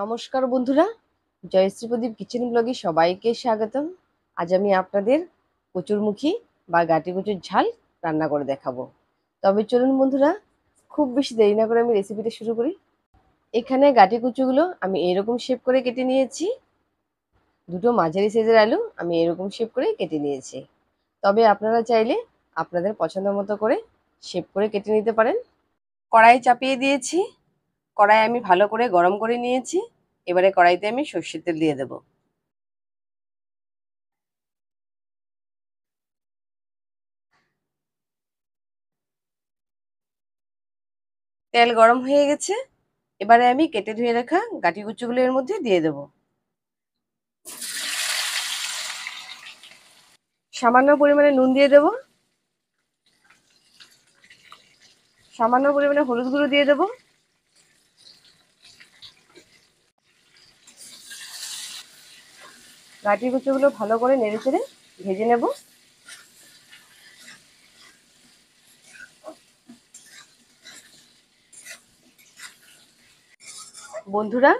নমস্কার বন্ধুরা, জয়শ্রী প্রদীপ কিচেন ব্লগে সবাইকে স্বাগতম। আজ আমি আপনাদের কচুরমুখী বা গাটি কচুর ঝাল রান্না করে দেখাবো। তবে চলুন বন্ধুরা, খুব বেশি দেরি না করে আমি রেসিপিটা শুরু করি। এখানে গাটি কচুগুলো আমি এরকম শেপ করে কেটে নিয়েছি। দুটো মাঝারি সাইজের আলু আমি এরকম শেপ করে কেটে নিয়েছি। তবে আপনারা চাইলে আপনাদের পছন্দ মতো করে শেপ করে কেটে নিতে পারেন। কড়াই চাপিয়ে দিয়েছি। কড়াই আমি ভালো করে গরম করে নিয়েছি। এবারে কড়াইতে আমি সর্ষের তেল দিয়ে দেব। তেল গরম হয়ে গেছে। এবারে আমি কেটে ধুয়ে রাখা গাটি কচুগুলো এর মধ্যে দিয়ে দেব। সামান্য পরিমাণে নুন দিয়ে দেব। সামান্য পরিমাণে হলুদ গুঁড়ো দিয়ে দেব। গাটি কচুগুলো ভালো করে নেড়ে চেড়ে ভেজে নেব। বন্ধুরা,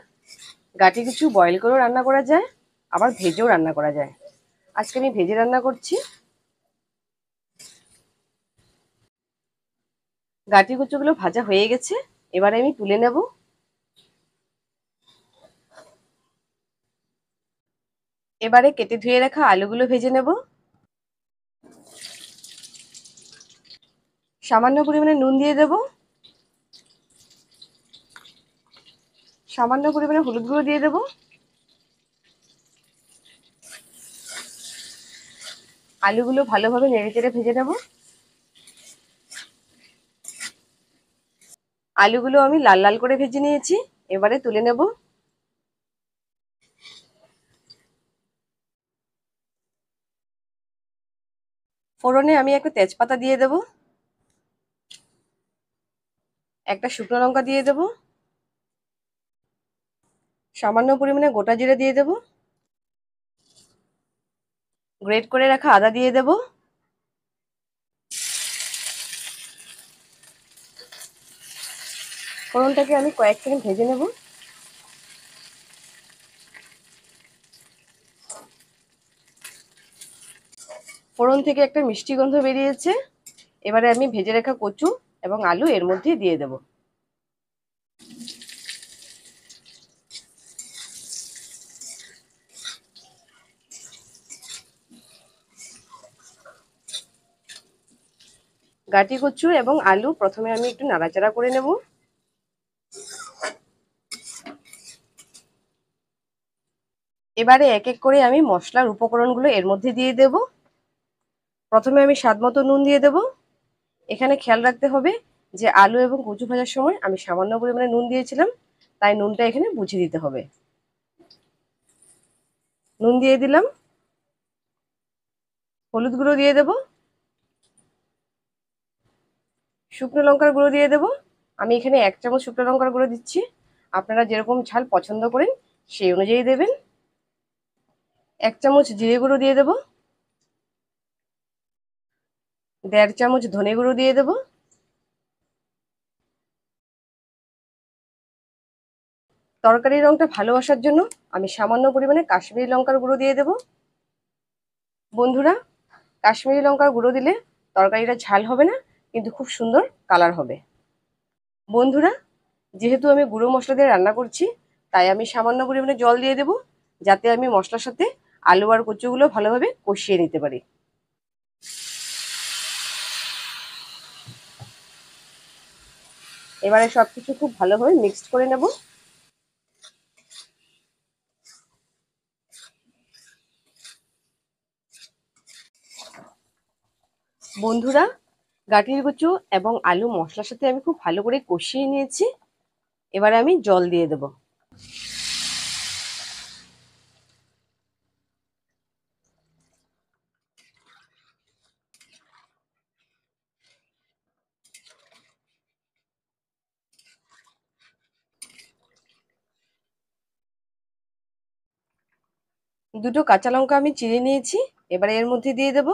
গাটি কচু বয়েল করেও রান্না করা যায়, আবার ভেজেও রান্না করা যায়। আজকে আমি ভেজে রান্না করছি। গাটি কচুগুলো ভাজা হয়ে গেছে। এবারে আমি তুলে নেব। এবারে কেটে ধুয়ে রাখা আলুগুলো ভেজে নেব। সামান্য পরিমাণে নুন দিয়ে দেব। সামান্য পরিমাণে হলুদ গুঁড়ো দিয়ে দেব। আলুগুলো ভালোভাবে নেড়ে চেড়ে ভেজে নেব। আলুগুলো আমি লাল লাল করে ভেজে নিয়েছি। এবারে তুলে নেব। ফোড়নে আমি একটা তেজপাতা দিয়ে দেব। একটা শুকনো লঙ্কা দিয়ে দেব। সামান্য পরিমাণে গোটা জিরে দিয়ে দেব। গ্রেট করে রাখা আদা দিয়ে দেব। ফোড়নটাকে আমি কয়েক সেকেন্ড ভেজে নেব। ফোড়ন থেকে একটা মিষ্টি গন্ধ বেরিয়েছে। এবারে আমি ভেজে রাখা কচু এবং আলু এর মধ্যে দিয়ে দেব। গাটি কচু এবং আলু প্রথমে আমি একটু নাড়াচাড়া করে নেব। এবারে এক এক করে আমি মশলার উপকরণগুলো এর মধ্যে দিয়ে দেব। প্রথমে আমি স্বাদ মতো নুন দিয়ে দেব। এখানে খেয়াল রাখতে হবে যে আলু এবং কচু ভাজার সময় আমি সামান্য পরিমাণে নুন দিয়েছিলাম, তাই নুনটা এখানে বুঝিয়ে দিতে হবে। নুন দিয়ে দিলাম। হলুদ গুঁড়ো দিয়ে দেব। শুকনো লঙ্কার গুঁড়ো দিয়ে দেব। আমি এখানে 1 চামচ শুকনো লঙ্কার গুঁড়ো দিচ্ছি। আপনারা যেরকম ঝাল পছন্দ করেন সেই অনুযায়ী দেবেন। 1 চামচ জিরে গুঁড়ো দিয়ে দেব। 1.5 চামচ ধনে গুঁড়ো দিয়ে দেব। তরকারির রংটা ভালো আসার জন্য আমি সামান্য পরিমাণে কাশ্মীরি লঙ্কার গুঁড়ো দিয়ে দেব। বন্ধুরা, কাশ্মীরি লঙ্কার গুঁড়ো দিলে তরকারিটা ঝাল হবে না, কিন্তু খুব সুন্দর কালার হবে। বন্ধুরা, যেহেতু আমি গুঁড়ো মশলা দিয়ে রান্না করছি, তাই আমি সামান্য পরিমাণে জল দিয়ে দেব, যাতে আমি মশলার সাথে আলু আর কচুগুলো ভালোভাবে কষিয়ে নিতে পারি। এবারে সবকিছু খুব ভালোভাবে মিক্সড করে নেব। বন্ধুরা, গাঠির কচু এবং আলু মশলার সাথে আমি খুব ভালো করে কষিয়ে নিয়েছি। এবারে আমি জল দিয়ে দেব। দুটো কাঁচা লঙ্কা আমি চিড়ে নিয়েছি। এবারে এর মধ্যে দিয়ে দেব।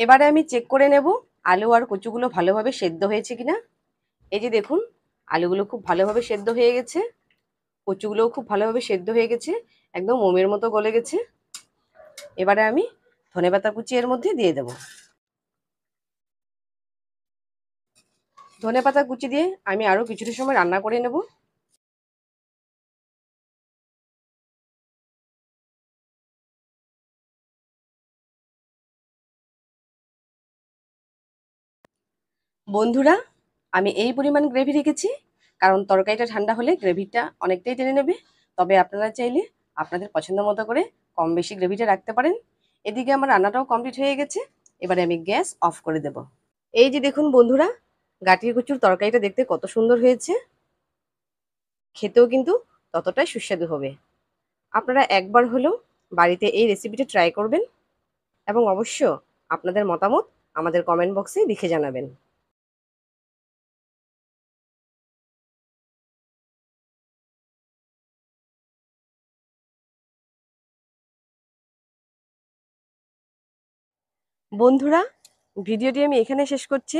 এবারে আমি চেক করে নেব আলু আর কচুগুলো ভালোভাবে সেদ্ধ হয়েছে কিনা। এই যে দেখুন, আলুগুলো খুব ভালোভাবে সেদ্ধ হয়ে গেছে, কচুগুলোও খুব ভালোভাবে সেদ্ধ হয়ে গেছে, একদম মোমের মতো গলে গেছে। এবারে আমি ধনেপাতা কুচি এর মধ্যে দিয়ে দেব। ধনেপাতা কুচি দিয়ে আমি আরো কিছুটা সময় রান্না করে নেব। বন্ধুরা, আমি এই পরিমাণ গ্রেভি রেখেছি কারণ তরকারিটা ঠান্ডা হলে গ্রেভিটা অনেকটাই টেনে নেবে। তবে আপনারা চাইলে আপনাদের পছন্দ মতো করে কম বেশি গ্রেভিটা রাখতে পারেন। এদিকে আমার রান্নাটাও কমপ্লিট হয়ে গেছে। এবারে আমি গ্যাস অফ করে দেব। এই যে দেখুন বন্ধুরা, গাঠির কচুর তরকারিটা দেখতে কত সুন্দর হয়েছে, খেতেও কিন্তু ততটাই সুস্বাদু হবে। আপনারা একবার হলেও বাড়িতে এই রেসিপিটা ট্রাই করবেন এবং অবশ্য আপনাদের মতামত আমাদের কমেন্ট বক্সে লিখে জানাবেন। বন্ধুরা, ভিডিওটি আমি এখানে শেষ করছি।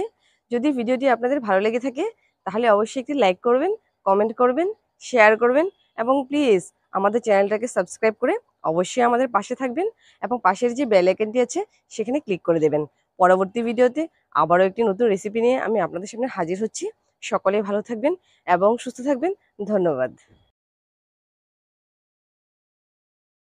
যদি ভিডিওটি আপনাদের ভালো লেগে থাকে তাহলে অবশ্যই একটি লাইক করবেন, কমেন্ট করবেন, শেয়ার করবেন এবং প্লিজ আমাদের চ্যানেলটাকে সাবস্ক্রাইব করে অবশ্যই আমাদের পাশে থাকবেন এবং পাশের যে বেল আইকনটি আছে সেখানে ক্লিক করে দেবেন। পরবর্তী ভিডিওতে আবারও একটি নতুন রেসিপি নিয়ে আমি আপনাদের সামনে হাজির হচ্ছি। সকলে ভালো থাকবেন এবং সুস্থ থাকবেন। ধন্যবাদ।